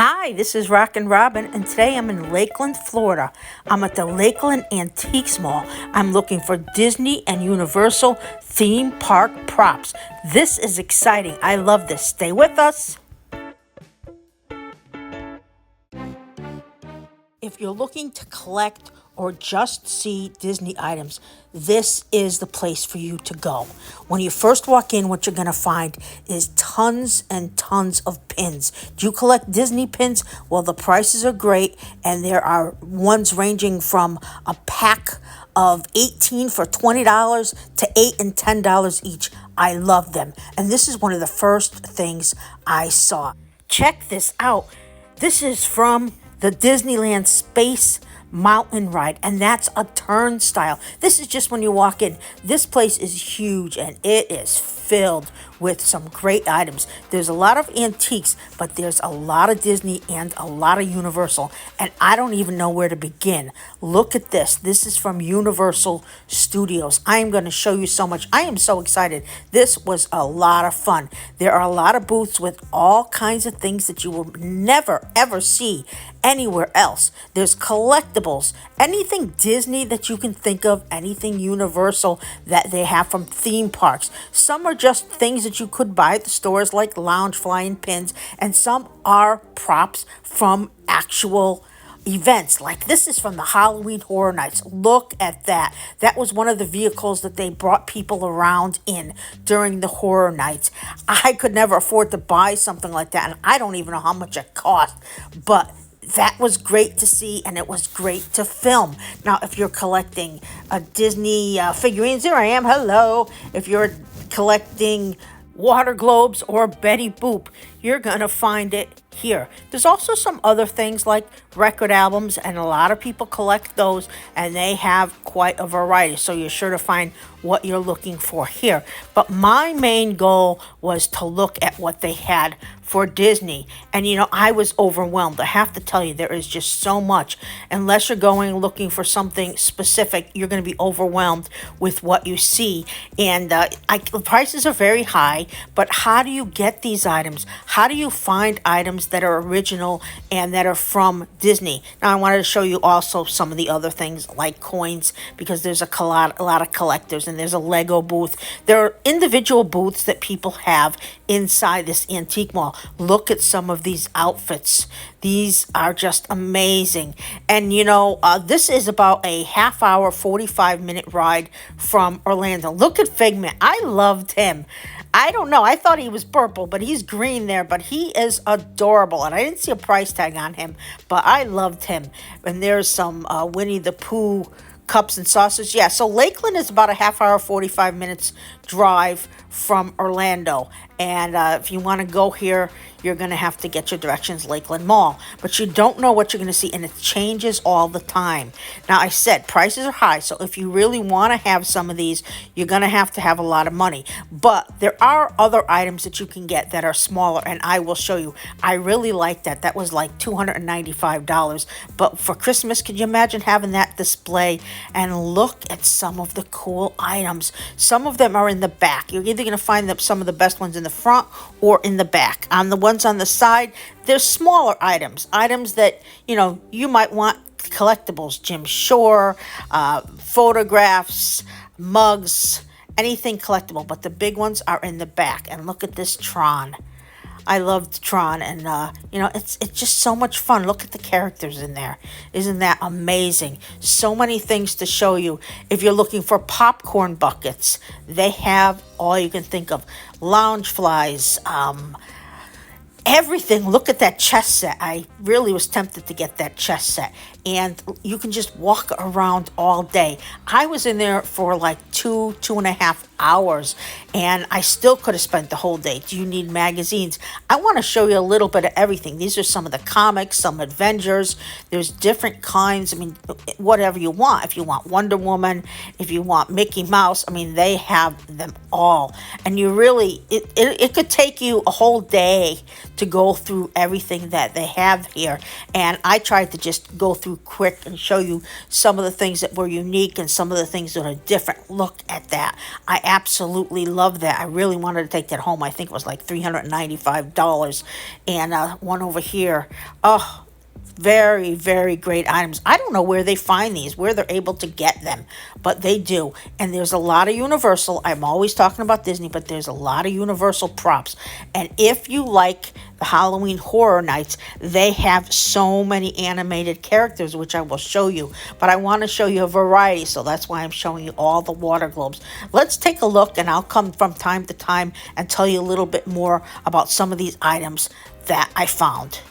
Hi, this is RockinRobin, and today I'm in Lakeland, Florida. I'm at the Lakeland Antiques Mall. I'm looking for Disney and Universal theme park props. This is exciting. I love this. Stay with us. If you're looking to collect or just see Disney items, this is the place for you to go. When you first walk in, what you're going to find is tons and tons of pins. Do you collect Disney pins? Well, the prices are great, and there are ones ranging from a pack of 18 for $20 to $8 and $10 each. I love them. And this is one of the first things I saw. Check this out. This is from the Disneyland Space Mountain Ride, and that's a turnstile. This is just when you walk in. This place is huge, and it is filled with some great items. There's a lot of antiques, but there's a lot of Disney and a lot of Universal, and I don't even know where to begin. Look at this. This is from Universal Studios. I am going to show you so much. I am so excited. This was a lot of fun. There are a lot of booths with all kinds of things that you will never, ever see anywhere else. There's collectibles, anything Disney that you can think of, anything Universal that they have from theme parks. Some are just things that you could buy at the stores like lounge flying pins, and some are props from actual events. Like this is from the Halloween Horror Nights. Look at that. That was one of the vehicles that they brought people around in during the Horror Nights. I could never afford to buy something like that, and I don't even know how much it cost, but that was great to see, and it was great to film. Now, if you're collecting Disney figurines, here I am. Hello. If you're collecting water globes or Betty Boop, you're going to find it here. There's also some other things like record albums, and a lot of people collect those, and they have quite a variety, so you're sure to find what you're looking for here. But my main goal was to look at what they had for Disney, and I was overwhelmed. I have to tell you, there is just so much. Unless you're going looking for something specific, you're going to be overwhelmed with what you see. And the prices are very high, but how do you get these items? How do you find items that are original and that are from Disney? Now, I wanted to show you also some of the other things like coins, because there's a lot of collectors, and there's a Lego booth. There are individual booths that people have inside this antique mall. Look at some of these outfits. These are just amazing. And this is about a half hour, 45-minute ride from Orlando. Look at Figment. I loved him. I don't know. I thought he was purple, but he's green there. But he is adorable. And I didn't see a price tag on him, but I loved him. And there's some Winnie the Pooh cups and saucers. Yeah, so Lakeland is about a half hour, 45 minutes drive from Orlando. And if you want to go here, you're going to have to get your directions, Lakeland Mall. But you don't know what you're going to see, and it changes all the time. Now, I said prices are high, so if you really want to have some of these, you're going to have a lot of money. But there are other items that you can get that are smaller, and I will show you. I really like that. That was like $295. But for Christmas, could you imagine having that display? And look at some of the cool items. Some of them are in the back. You're either going to find some of the best ones in the front or in the back. On the ones on the side, there's smaller items that you might want. Collectibles, Jim Shore, photographs, mugs, anything collectible, but the big ones are in the back. And look at this Tron. I loved Tron, and it's just so much fun. Look at the characters in there. Isn't that amazing? So many things to show you. If you're looking for popcorn buckets, they have all you can think of. Lounge flies, everything. Look at that chess set. I really was tempted to get that chess set. And you can just walk around all day. I was in there for like 2.5 hours, and I still could have spent the whole day. Do you need magazines? I want to show you a little bit of everything. These are some of the comics, some Avengers. There's different kinds. I mean, whatever you want. If you want Wonder Woman, if you want Mickey Mouse, they have them all. And you really, it could take you a whole day to go through everything that they have here. And I tried to just go through quick and show you some of the things that were unique and some of the things that are different. Look at that. I absolutely love that. I really wanted to take that home. I think it was like $395. And one over here. Oh, very, very great items. I don't know where they find these, where they're able to get them, but they do. And there's a lot of Universal. I'm always talking about Disney, but there's a lot of Universal props. And if you like the Halloween Horror Nights, they have so many animated characters, which I will show you. But I want to show you a variety, so that's why I'm showing you all the water globes. Let's take a look, and I'll come from time to time and tell you a little bit more about some of these items that I found.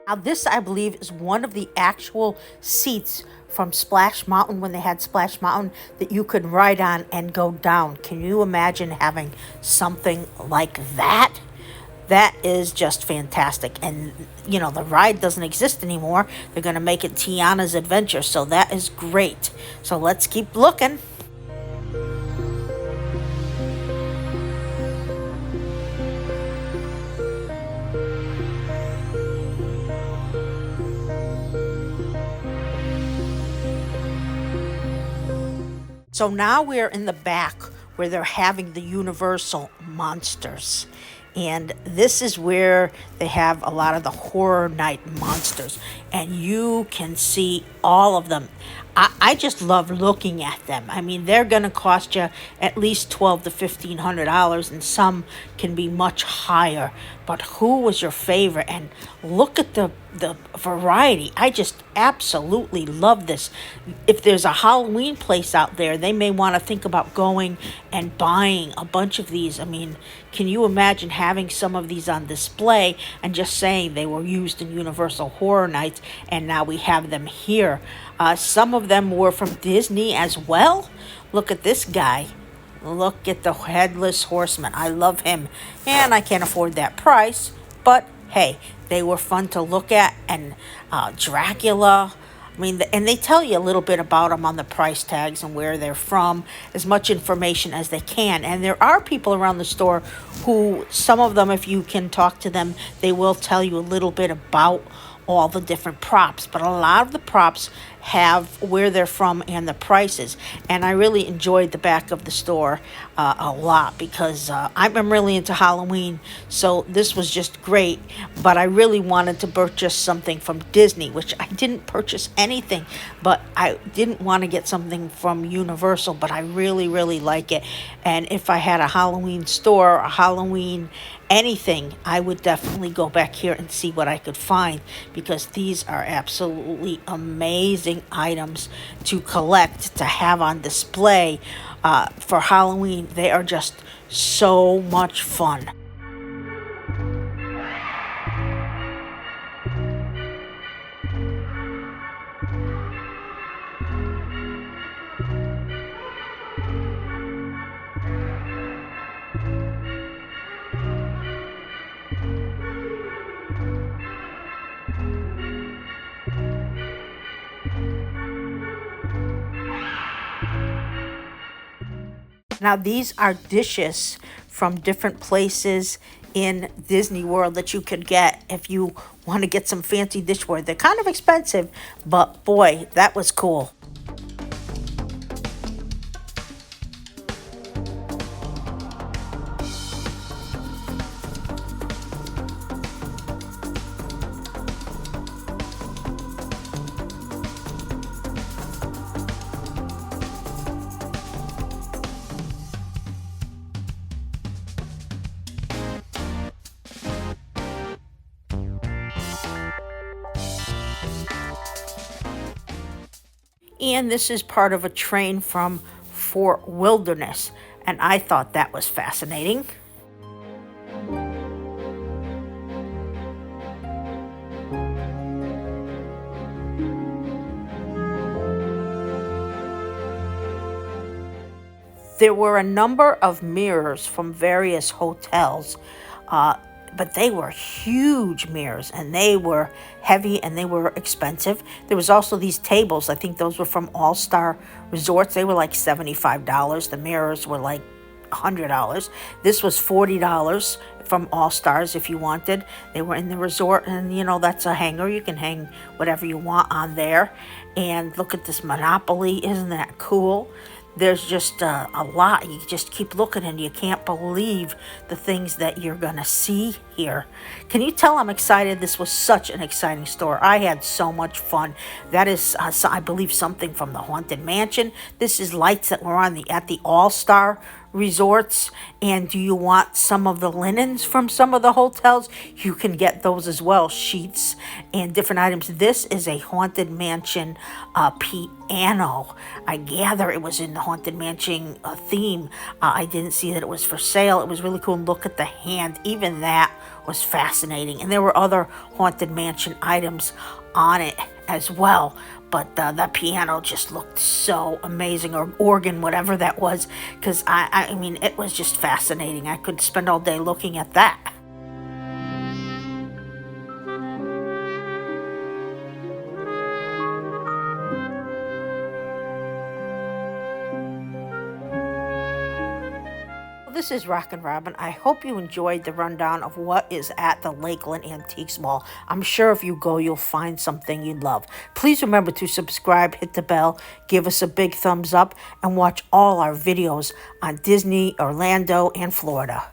Now, this, I believe, is one of the actual seats from Splash Mountain when they had Splash Mountain that you could ride on and go down. Can you imagine having something like that? That is just fantastic. And, you know, the ride doesn't exist anymore. They're going to make it Tiana's Adventure, so that is great. So let's keep looking. So now we're in the back where they're having the Universal monsters. And this is where they have a lot of the horror night monsters. And you can see all of them. I just love looking at them. I mean, they're going to cost you at least $1,200 to $1,500, and some can be much higher. But who was your favorite? And look at the variety. I just absolutely love this. If there's a Halloween place out there, they may want to think about going and buying a bunch of these. I mean, can you imagine having some of these on display and just saying they were used in Universal Horror Nights, and now we have them here? Some of them were from Disney as well. Look at this guy. Look at the Headless Horseman. I love him. And I can't afford that price. But, hey, they were fun to look at. And Dracula. I mean, and they tell you a little bit about them on the price tags and where they're from. As much information as they can. And there are people around the store who, some of them, if you can talk to them, they will tell you a little bit about all the different props. But a lot of the props have where they're from and the prices. And I really enjoyed the back of the store a lot because I'm really into Halloween, so this was just great. But I really wanted to purchase something from Disney, which I didn't purchase anything, but I didn't want to get something from Universal, but I really, really like it. And if I had a Halloween store, a Halloween anything, I would definitely go back here and see what I could find, because these are absolutely amazing items to collect, to have on display for Halloween. They are just so much fun. Now, these are dishes from different places in Disney World that you could get if you want to get some fancy dishware. They're kind of expensive, but boy, that was cool. And this is part of a train from Fort Wilderness, and I thought that was fascinating. There were a number of mirrors from various hotels, but they were huge mirrors, and they were heavy and they were expensive. There was also these tables. I think those were from All Star Resorts. They were like $75. The mirrors were like $100. This was $40 from All Stars if you wanted. They were in the resort, and you know, that's a hanger. You can hang whatever you want on there. And look at this Monopoly. Isn't that cool? There's just a lot. You just keep looking and you can't believe the things that you're going to see here. Can you tell I'm excited? This was such an exciting store. I had so much fun. That is, I believe, something from the Haunted Mansion. This is lights that were on at the All-Star Resorts. And do you want some of the linens from some of the hotels? You can get those as well, sheets and different items. This is a Haunted Mansion piano. I gather it was in the Haunted Mansion theme. I didn't see that it was for sale. It was really cool. Look at the hand. Even that was fascinating. And there were other Haunted Mansion items on it as well. But that piano just looked so amazing, or organ, whatever that was, because I mean, it was just fascinating. I could spend all day looking at that. This is RockinRobin. I hope you enjoyed the rundown of what is at the Lakeland Antiques Mall. I'm sure if you go, you'll find something you'd love. Please remember to subscribe, hit the bell, give us a big thumbs up, and watch all our videos on Disney, Orlando, and Florida.